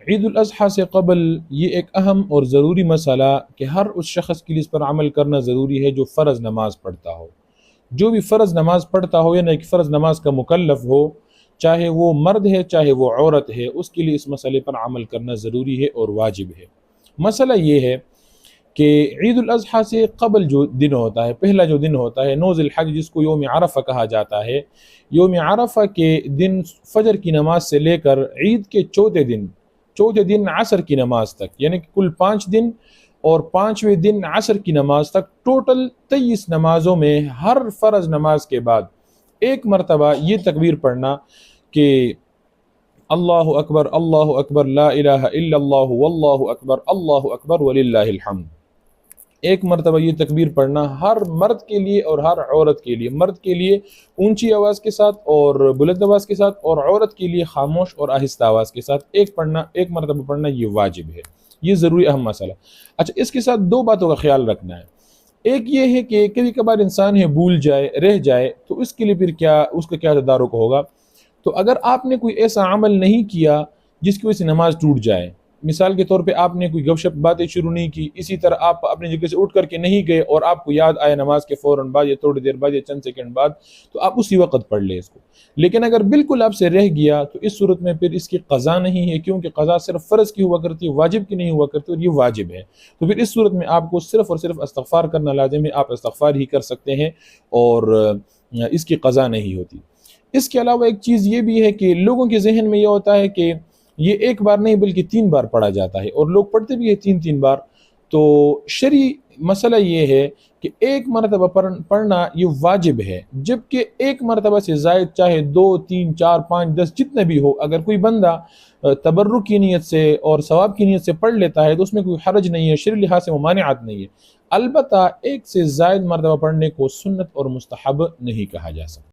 عید الاضحیٰ سے قبل یہ ایک اہم اور ضروری مسئلہ کہ ہر اس شخص کے لیے اس پر عمل کرنا ضروری ہے جو فرض نماز پڑھتا ہو. جو بھی فرض نماز پڑھتا ہو یعنی کہ فرض نماز کا مکلف ہو، چاہے وہ مرد ہے چاہے وہ عورت ہے، اس کے لیے اس مسئلے پر عمل کرنا ضروری ہے اور واجب ہے. مسئلہ یہ ہے کہ عید الاضحیٰ سے قبل جو دن ہوتا ہے، پہلا جو دن ہوتا ہے 9 ذی الحج، جس کو یوم عرفہ کہا جاتا ہے، یوم عرفہ کے دن فجر کی نماز سے لے کر عید کے چوتھے دن عصر کی نماز تک، یعنی کہ کل 5 دن اور 5ویں دن عصر کی نماز تک، ٹوٹل 23 نمازوں میں ہر فرض نماز کے بعد ایک مرتبہ یہ تکبیر پڑھنا کہ اللہ اکبر لا الہ الا اللہ واللہ اکبر وللہ الحمد. ایک مرتبہ یہ تکبیر پڑھنا ہر مرد کے لیے اور ہر عورت کے لیے، مرد کے لیے اونچی آواز کے ساتھ اور بلند آواز کے ساتھ، اور عورت کے لیے خاموش اور آہستہ آواز کے ساتھ ایک مرتبہ پڑھنا یہ واجب ہے. یہ ضروری اہم مسئلہ. اچھا، اس کے ساتھ 2 باتوں کا خیال رکھنا ہے. ایک یہ ہے کہ کبھی کبھار انسان ہے بھول جائے، رہ جائے، تو اس کے لیے پھر اس کا کیا تدارک ہوگا. تو اگر آپ نے کوئی ایسا عمل نہیں کیا جس کی وجہ سے نماز ٹوٹ جائے، مثال کے طور پہ آپ نے کوئی گپ شپ باتیں شروع نہیں کی، اسی طرح آپ اپنی جگہ سے اٹھ کر کے نہیں گئے اور آپ کو یاد آیا نماز کے فوراً بعد یا تھوڑی دیر بعد یا چند سیکنڈ بعد، تو آپ اسی وقت پڑھ لیں اس کو. لیکن اگر بالکل آپ سے رہ گیا تو اس صورت میں پھر اس کی قضا نہیں ہے، کیونکہ قضا صرف فرض کی ہوا کرتی ہے، واجب کی نہیں ہوا کرتی، اور یہ واجب ہے. تو پھر اس صورت میں آپ کو صرف اور صرف استغفار کرنا لازم ہے. آپ استغفار ہی کر سکتے ہیں اور اس کی قضا نہیں ہوتی. اس کے علاوہ ایک چیز یہ بھی ہے کہ لوگوں کے ذہن میں یہ ہوتا ہے کہ یہ ایک بار نہیں بلکہ 3 بار پڑھا جاتا ہے، اور لوگ پڑھتے بھی ہیں 3 بار. تو شرعی مسئلہ یہ ہے کہ ایک مرتبہ پڑھنا یہ واجب ہے، جبکہ ایک مرتبہ سے زائد چاہے 2 3 4 5 10 جتنے بھی ہو، اگر کوئی بندہ تبرک کی نیت سے اور ثواب کی نیت سے پڑھ لیتا ہے تو اس میں کوئی حرج نہیں ہے، شرعی لحاظ سے ممانعت نہیں ہے. البتہ ایک سے زائد مرتبہ پڑھنے کو سنت اور مستحب نہیں کہا جا سکتا.